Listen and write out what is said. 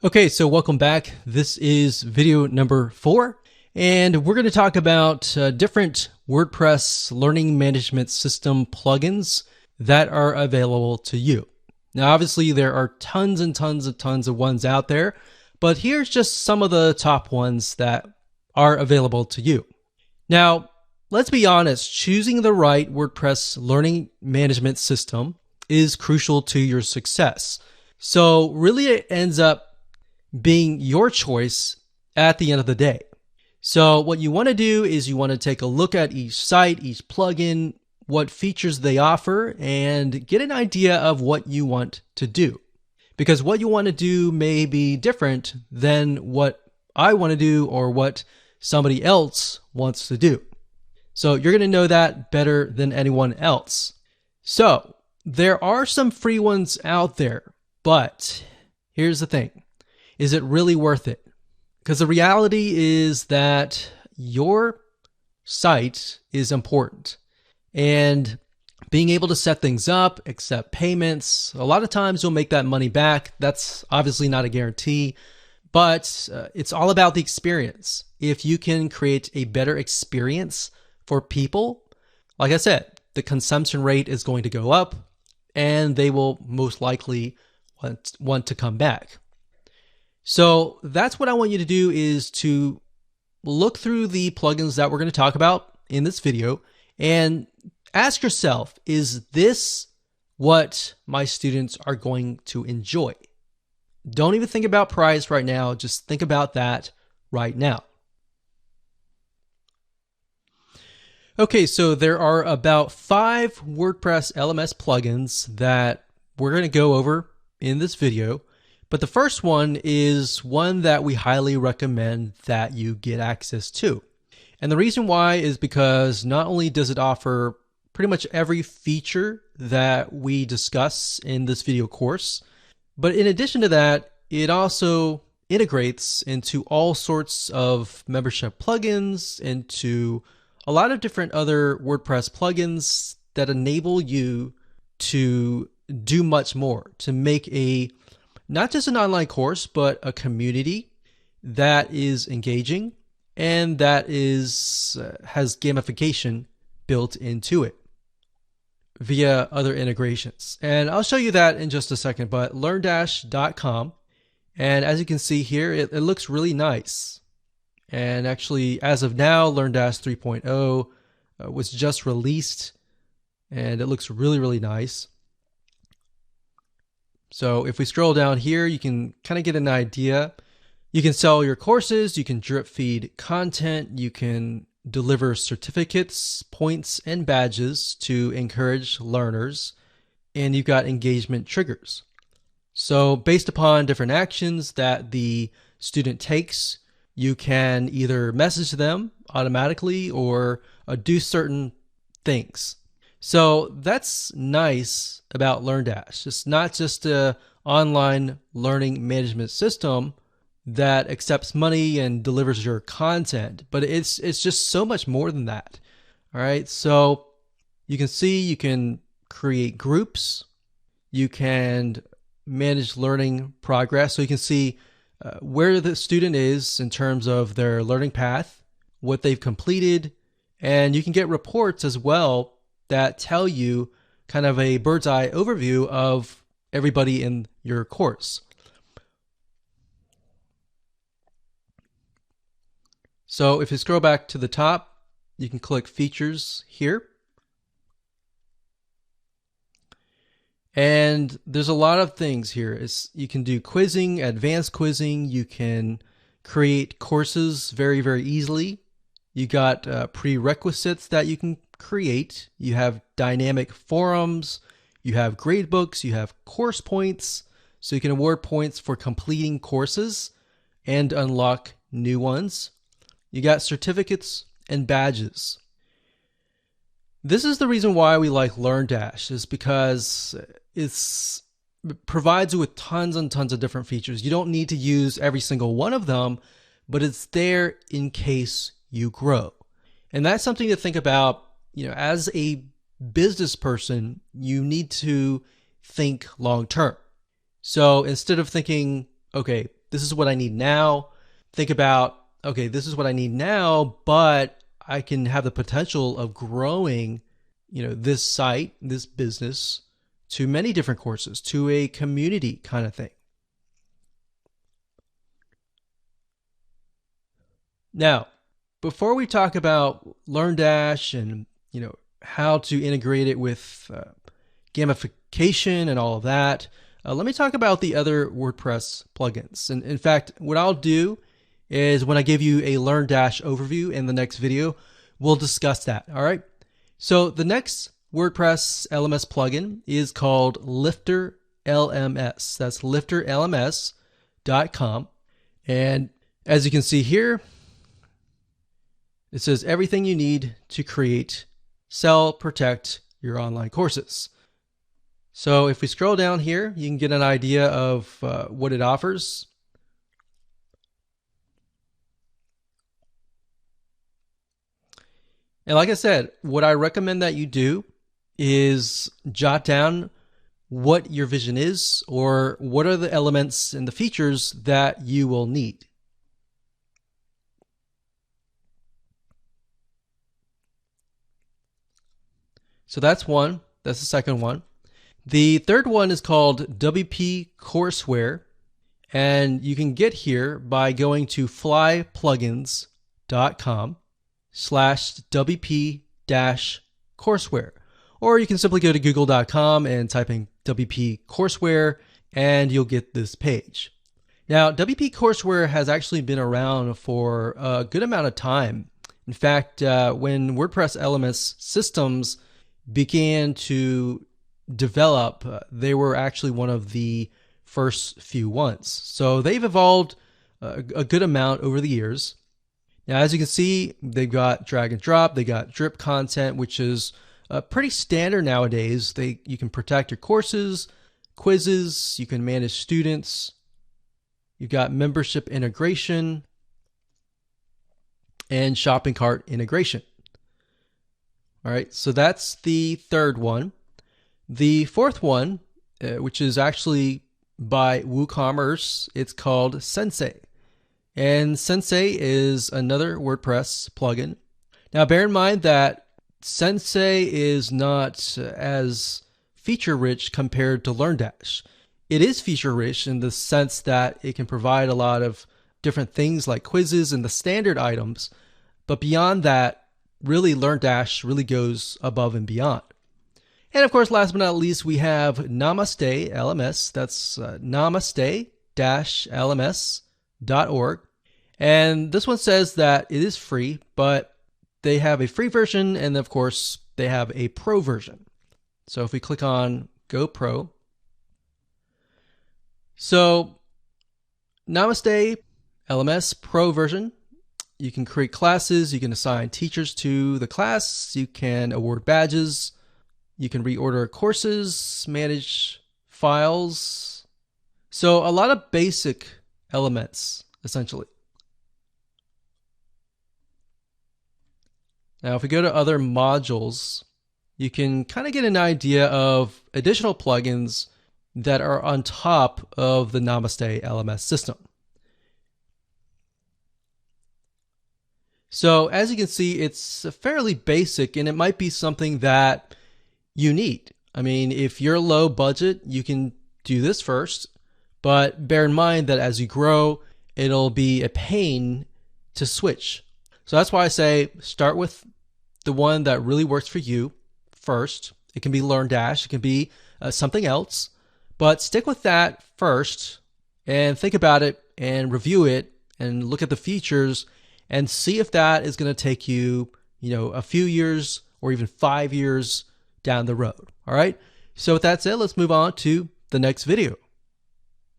Okay, so welcome back. This is video number 4, and we're going to talk about different WordPress learning management system plugins that are available to you. Now, obviously, there are tons of ones out there, but here's just some of the top ones that are available to you. Now, let's be honest, choosing the right WordPress learning management system is crucial to your success. So really, it ends up being your choice at the end of the day. So what you want to do is you want to take a look at each site, each plugin, what features they offer, and get an idea of what you want to do. Because what you want to do may be different than what I want to do or what somebody else wants to do. So you're going to know that better than anyone else. So there are some free ones out there, but here's the thing. Is it really worth it? Because the reality is that your site is important. And being able to set things up, accept payments, a lot of times you'll make that money back. That's obviously not a guarantee, but it's all about the experience. If you can create a better experience for people, like I said, the consumption rate is going to go up and they will most likely want to come back. So that's what I want you to do, is to look through the plugins that we're going to talk about in this video and ask yourself, is this what my students are going to enjoy? Don't even think about price right now. Just think about that right now. Okay, so there are about 5 WordPress LMS plugins that we're going to go over in this video. But the first one is one that we highly recommend that you get access to. And the reason why is because not only does it offer pretty much every feature that we discuss in this video course, but in addition to that, it also integrates into all sorts of membership plugins, into a lot of different other WordPress plugins that enable you to do much more, to make not just an online course, but a community that is engaging and that has gamification built into it via other integrations. And I'll show you that in just a second, but LearnDash.com. And as you can see here, it looks really nice. And actually, as of now, LearnDash 3.0 was just released, and it looks really nice. So if we scroll down here, you can kind of get an idea. You can sell your courses, you can drip feed content, you can deliver certificates, points, and badges to encourage learners, and you've got engagement triggers. So based upon different actions that the student takes, you can either message them automatically or do certain things. So that's nice about LearnDash. It's not just an online learning management system that accepts money and delivers your content, but it's just so much more than that. All right, so you can see you can create groups, you can manage learning progress, so you can see where the student is in terms of their learning path, what they've completed, and you can get reports as well that tell you kind of a bird's eye overview of everybody in your course. So if you scroll back to the top, you can click Features here. And there's a lot of things here. You can do quizzing, advanced quizzing. You can create courses very easily. You got prerequisites that you can create. You have dynamic forums, you have gradebooks, you have course points, so you can award points for completing courses and unlock new ones. You got certificates and badges. This is the reason why we like LearnDash, is because it provides you with tons and tons of different features. You don't need to use every single one of them, but it's there in case you grow. And that's something to think about. You know, as a business person, you need to think long term. So instead of thinking, okay, this is what I need now. Think about, okay, this is what I need now, but I can have the potential of growing, this site, this business to many different courses, to a community kind of thing. Now, before we talk about LearnDash and, how to integrate it with gamification and all of that, let me talk about the other WordPress plugins. And in fact, what I'll do is when I give you a LearnDash overview in the next video, we'll discuss that. All right. So the next WordPress LMS plugin is called Lifter LMS. That's lifterlms.com. And as you can see here, it says everything you need to create, sell, protect your online courses. So if we scroll down here, you can get an idea of what it offers. And like I said, what I recommend that you do is jot down what your vision is, or what are the elements and the features that you will need. So that's one. That's the second one. The third one is called WP Courseware, and you can get here by going to flyplugins.com/WP-courseware. Or you can simply go to google.com and type in WP Courseware, and you'll get this page. Now, WP Courseware has actually been around for a good amount of time. In fact, when WordPress LMS systems began to develop, they were actually one of the first few ones. So they've evolved a good amount over the years. Now, as you can see, they've got drag and drop, they got drip content, which is pretty standard nowadays. You can protect your courses, quizzes, you can manage students, you've got membership integration, and shopping cart integration. All right, so that's the third one. The fourth one, which is actually by WooCommerce, it's called Sensei. And Sensei is another WordPress plugin. Now, bear in mind that Sensei is not as feature-rich compared to LearnDash. It is feature-rich in the sense that it can provide a lot of different things like quizzes and the standard items. But beyond that, really, LearnDash really goes above and beyond. And of course, last but not least, we have Namaste LMS. That's namaste-lms.org. And this one says that it is free, but they have a free version, and of course, they have a pro version. So if we click on Go Pro, so Namaste LMS Pro version, you can create classes, you can assign teachers to the class, you can award badges, you can reorder courses, manage files. So a lot of basic elements, essentially. Now, if we go to other modules, you can kind of get an idea of additional plugins that are on top of the Namaste LMS system. So as you can see, it's fairly basic, and it might be something that you need. I mean, if you're low budget, you can do this first, but bear in mind that as you grow, it'll be a pain to switch. So that's why I say start with the one that really works for you first. It can be LearnDash, it can be something else, but stick with that first and think about it and review it and look at the features and see if that is going to take you, a few years or even 5 years down the road. All right. So with that said, let's move on to the next video.